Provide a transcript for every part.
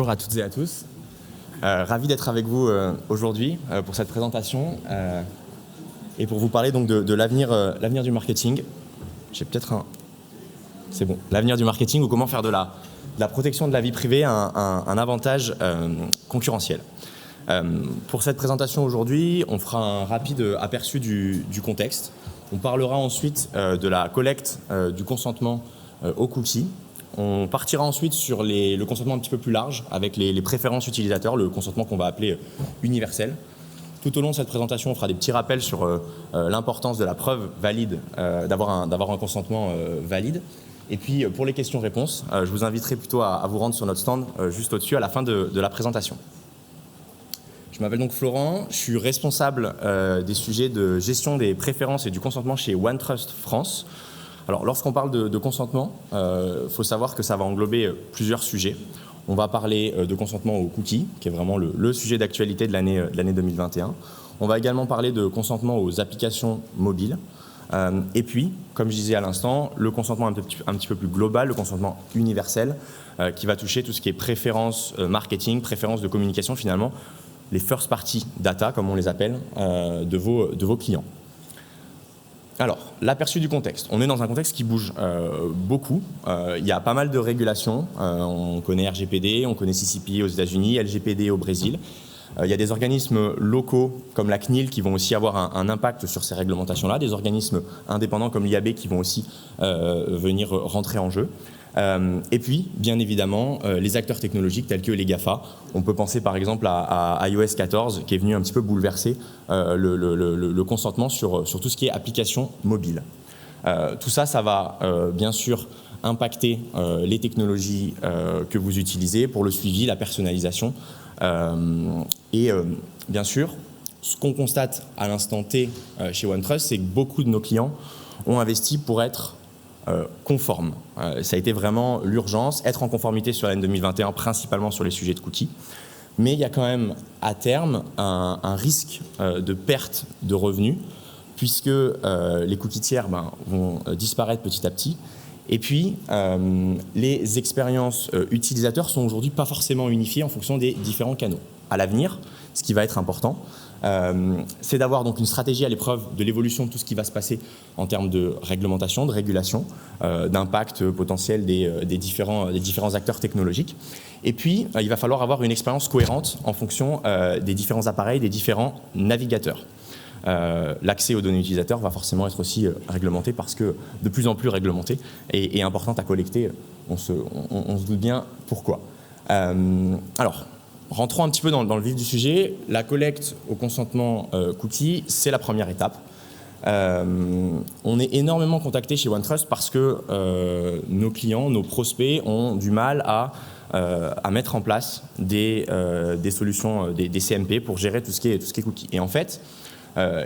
Bonjour à toutes et à tous. Ravi d'être avec vous aujourd'hui pour cette présentation et pour vous parler donc de l'avenir du marketing. J'ai peut-être un... C'est bon. L'avenir du marketing ou comment faire de la protection de la vie privée un avantage concurrentiel. Pour cette présentation aujourd'hui, on fera un rapide aperçu du contexte. On parlera ensuite de la collecte du consentement aux cookies. On partira ensuite sur le consentement un petit peu plus large avec les préférences utilisateurs, le consentement qu'on va appeler universel. Tout au long de cette présentation, on fera des petits rappels sur l'importance de la preuve valide, d'avoir un consentement valide. Et puis pour les questions-réponses, je vous inviterai plutôt à vous rendre sur notre stand juste au-dessus à la fin de la présentation. Je m'appelle donc Florent, je suis responsable des sujets de gestion des préférences et du consentement chez OneTrust France. Alors, lorsqu'on parle de consentement, faut savoir que ça va englober plusieurs sujets. On va parler de consentement aux cookies, qui est vraiment le sujet d'actualité de l'année 2021. On va également parler de consentement aux applications mobiles. Et puis, comme je disais à l'instant, le consentement un petit peu plus global, le consentement universel, qui va toucher tout ce qui est préférence marketing, préférence de communication, finalement, les first party data, comme on les appelle, de vos clients. Alors, l'aperçu du contexte. On est dans un contexte qui bouge beaucoup. Il y a pas mal de régulations. On connaît RGPD, on connaît CCPA aux États-Unis, LGPD au Brésil. Il y a des organismes locaux comme la CNIL qui vont aussi avoir un impact sur ces réglementations-là, des organismes indépendants comme l'IAB qui vont aussi venir rentrer en jeu. Et puis, bien évidemment, les acteurs technologiques tels que les GAFA. On peut penser par exemple à iOS 14 qui est venu un petit peu bouleverser le consentement sur tout ce qui est application mobile. Tout ça, ça va bien sûr impacter les technologies que vous utilisez pour le suivi, la personnalisation. Bien sûr, ce qu'on constate à l'instant T chez OneTrust, c'est que beaucoup de nos clients ont investi pour être conforme. Ça a été vraiment l'urgence, être en conformité sur l'année 2021, principalement sur les sujets de cookies. Mais il y a quand même à terme un risque de perte de revenus, puisque les cookies tiers vont disparaître petit à petit. Et puis, les expériences utilisateurs sont aujourd'hui pas forcément unifiées en fonction des différents canaux. À l'avenir, ce qui va être important, c'est d'avoir donc une stratégie à l'épreuve de l'évolution de tout ce qui va se passer en termes de réglementation, de régulation, d'impact potentiel des différents acteurs technologiques. Et puis, il va falloir avoir une expérience cohérente en fonction des différents appareils, des différents navigateurs. L'accès aux données utilisateurs va forcément être aussi réglementé parce que de plus en plus réglementé et importante à collecter. On se doute bien pourquoi. Alors, rentrons un petit peu dans le vif du sujet. La collecte au consentement cookie, c'est la première étape. On est énormément contacté chez OneTrust parce que nos clients, nos prospects ont du mal à mettre en place des solutions, des CMP pour gérer tout ce qui est cookie. Et en fait,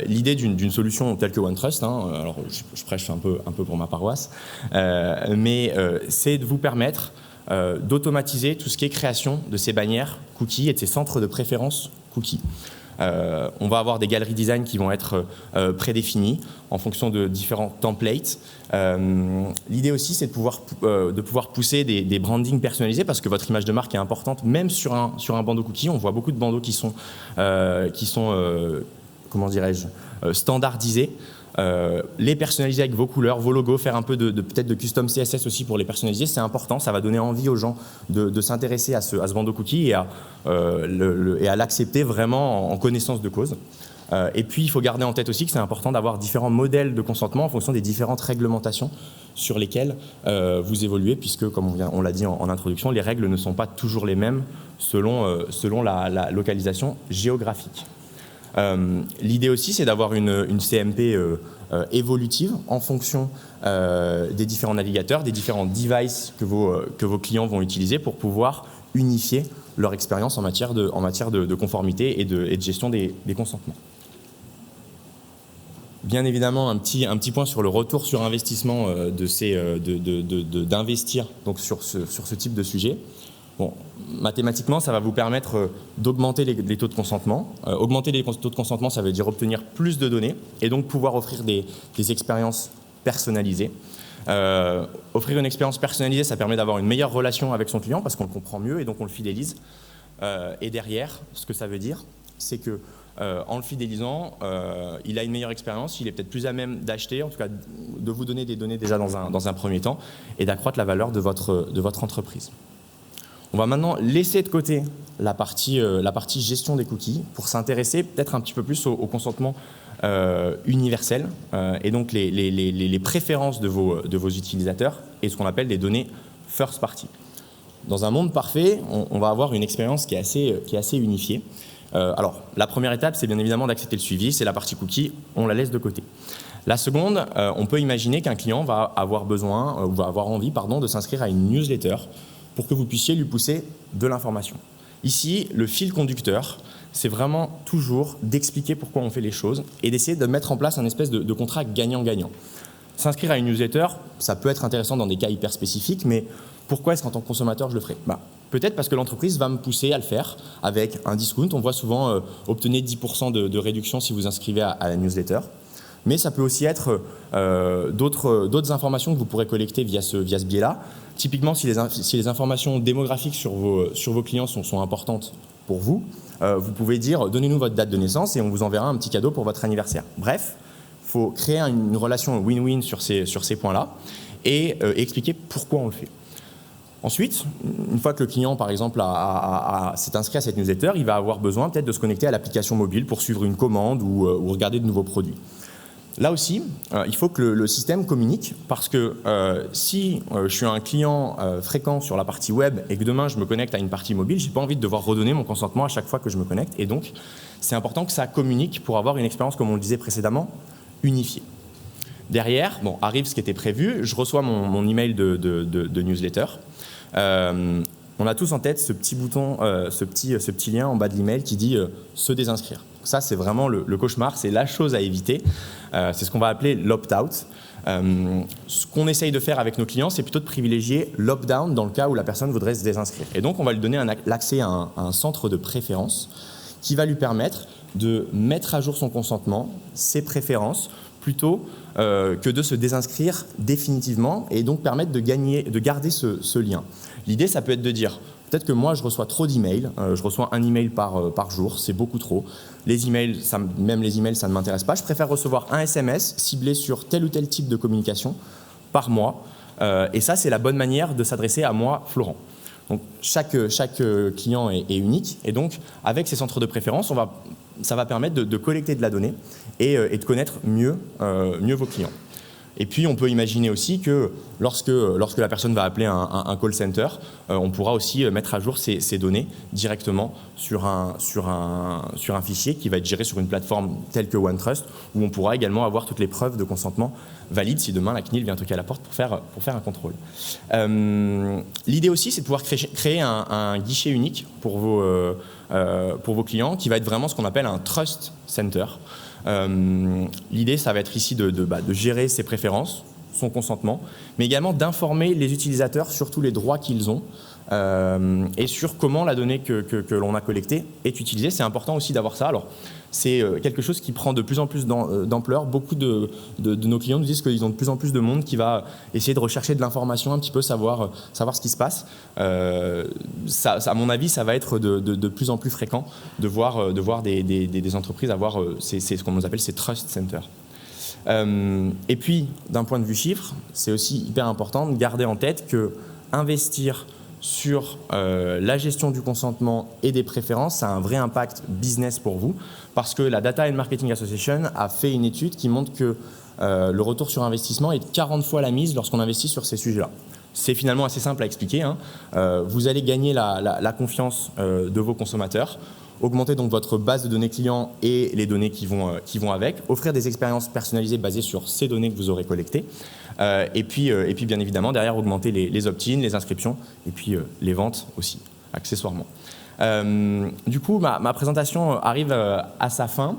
l'idée d'une solution telle que OneTrust, alors je prêche un peu pour ma paroisse, mais c'est de vous permettre d'automatiser tout ce qui est création de ces bannières cookies et de ces centres de préférence cookies. On va avoir des galeries design qui vont être prédéfinies en fonction de différents templates. L'idée aussi, c'est de pouvoir pousser des brandings personnalisés parce que votre image de marque est importante, même sur un bandeau cookie. On voit beaucoup de bandeaux qui sont comment dirais-je, standardisés. Les personnaliser avec vos couleurs, vos logos, faire un peu peut-être de custom CSS aussi pour les personnaliser, c'est important, ça va donner envie aux gens de s'intéresser à ce bandeau cookie et à l'accepter vraiment en connaissance de cause. Et puis il faut garder en tête aussi que c'est important d'avoir différents modèles de consentement en fonction des différentes réglementations sur lesquelles vous évoluez, puisque comme on l'a dit en introduction, les règles ne sont pas toujours les mêmes selon la localisation géographique. L'idée aussi, c'est d'avoir une CMP évolutive en fonction des différents navigateurs, des différents devices que vos clients vont utiliser pour pouvoir unifier leur expérience en matière de conformité et de gestion des consentements. Bien évidemment, un petit point sur le retour sur investissement d'investir donc sur ce type de sujet. Bon, mathématiquement, ça va vous permettre d'augmenter les taux de consentement. Augmenter les taux de consentement, ça veut dire obtenir plus de données et donc pouvoir offrir des expériences personnalisées. Offrir une expérience personnalisée, ça permet d'avoir une meilleure relation avec son client parce qu'on le comprend mieux et donc on le fidélise. Et derrière, ce que ça veut dire, c'est que en le fidélisant, il a une meilleure expérience, il est peut-être plus à même d'acheter, en tout cas de vous donner des données déjà dans un premier temps et d'accroître la valeur de votre entreprise. On va maintenant laisser de côté la partie gestion des cookies pour s'intéresser peut-être un petit peu plus au consentement universel et donc les préférences de vos utilisateurs et ce qu'on appelle des données first party. Dans un monde parfait, on va avoir une expérience qui est assez unifiée. Alors, la première étape, c'est bien évidemment d'accepter le suivi, c'est la partie cookie, on la laisse de côté. La seconde, on peut imaginer qu'un client va avoir besoin, ou va avoir envie, de s'inscrire à une newsletter pour que vous puissiez lui pousser de l'information. Ici, le fil conducteur, c'est vraiment toujours d'expliquer pourquoi on fait les choses et d'essayer de mettre en place un espèce de contrat gagnant-gagnant. S'inscrire à une newsletter, ça peut être intéressant dans des cas hyper spécifiques, mais pourquoi est-ce qu'en tant que consommateur je le ferai ? Peut-être parce que l'entreprise va me pousser à le faire avec un discount. On voit souvent obtenez 10% de réduction si vous inscrivez à la newsletter. Mais ça peut aussi être d'autres informations que vous pourrez collecter via ce biais-là. Typiquement, si les informations démographiques sur vos clients sont importantes pour vous, vous pouvez dire « donnez-nous votre date de naissance et on vous enverra un petit cadeau pour votre anniversaire ». Bref, il faut créer une relation win-win sur ces points-là et expliquer pourquoi on le fait. Ensuite, une fois que le client, par exemple, s'est inscrit à cette newsletter, il va avoir besoin peut-être de se connecter à l'application mobile pour suivre une commande ou regarder de nouveaux produits. Là aussi, il faut que le système communique parce que si je suis un client fréquent sur la partie web et que demain je me connecte à une partie mobile, je n'ai pas envie de devoir redonner mon consentement à chaque fois que je me connecte. Et donc, c'est important que ça communique pour avoir une expérience, comme on le disait précédemment, unifiée. Derrière, arrive ce qui était prévu, je reçois mon email de newsletter. On a tous en tête ce petit bouton, ce petit lien en bas de l'email qui dit se désinscrire. Ça, c'est vraiment le cauchemar, c'est la chose à éviter. C'est ce qu'on va appeler l'opt-out. Ce qu'on essaye de faire avec nos clients, c'est plutôt de privilégier l'opt-down dans le cas où la personne voudrait se désinscrire. Et donc, on va lui donner l'accès à un centre de préférence qui va lui permettre de mettre à jour son consentement, ses préférences, plutôt que de se désinscrire définitivement et donc permettre de garder ce lien. L'idée, ça peut être de dire, peut-être que moi, je reçois trop d'emails, je reçois un email par jour, c'est beaucoup trop. Les emails, même les emails, ça ne m'intéresse pas. Je préfère recevoir un SMS ciblé sur tel ou tel type de communication par mois. Et ça, c'est la bonne manière de s'adresser à moi, Florent. Donc, chaque client est unique. Et donc, avec ces centres de préférence, ça va permettre de collecter de la donnée et de connaître mieux vos clients. Et puis, on peut imaginer aussi que lorsque la personne va appeler un call center, on pourra aussi mettre à jour ces données directement sur un fichier qui va être géré sur une plateforme telle que OneTrust, où on pourra également avoir toutes les preuves de consentement valides si demain la CNIL vient toquer à la porte pour faire un contrôle. L'idée aussi, c'est de pouvoir créer un guichet unique pour vos clients qui va être vraiment ce qu'on appelle un Trust Center. L'idée, ça va être ici de gérer ses préférences, son consentement, mais également d'informer les utilisateurs sur tous les droits qu'ils ont et sur comment la donnée que l'on a collectée est utilisée. C'est important aussi d'avoir ça. Alors, c'est quelque chose qui prend de plus en plus d'ampleur. Beaucoup de nos clients nous disent qu'ils ont de plus en plus de monde qui va essayer de rechercher de l'information, un petit peu savoir ce qui se passe. Ça, à mon avis, ça va être de plus en plus fréquent de voir des entreprises avoir ce qu'on nous appelle ces trust centers. Et puis, d'un point de vue chiffre, c'est aussi hyper important de garder en tête que investir sur la gestion du consentement et des préférences, ça a un vrai impact business pour vous, parce que la Data and Marketing Association a fait une étude qui montre que le retour sur investissement est de 40 fois la mise lorsqu'on investit sur ces sujets-là. C'est finalement assez simple à expliquer. Vous allez gagner la confiance de vos consommateurs, augmenter donc votre base de données clients et les données qui vont avec, offrir des expériences personnalisées basées sur ces données que vous aurez collectées, et puis bien évidemment derrière augmenter les opt-in, les inscriptions et puis les ventes aussi, accessoirement. Du coup, ma présentation arrive à sa fin.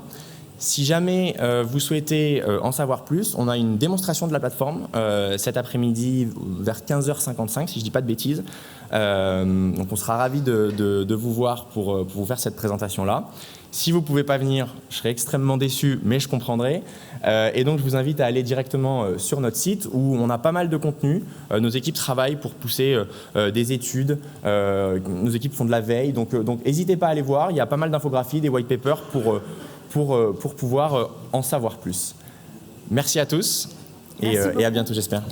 Si jamais vous souhaitez en savoir plus, on a une démonstration de la plateforme cet après-midi vers 15h55, si je ne dis pas de bêtises. Donc on sera ravis de vous voir pour vous faire cette présentation-là. Si vous ne pouvez pas venir, je serai extrêmement déçu, mais je comprendrai. Et donc je vous invite à aller directement sur notre site où on a pas mal de contenu. Nos équipes travaillent pour pousser des études. Nos équipes font de la veille. Donc n'hésitez pas à aller voir. Il y a pas mal d'infographies, des white papers pour pouvoir en savoir plus. Merci à tous et à bientôt, j'espère.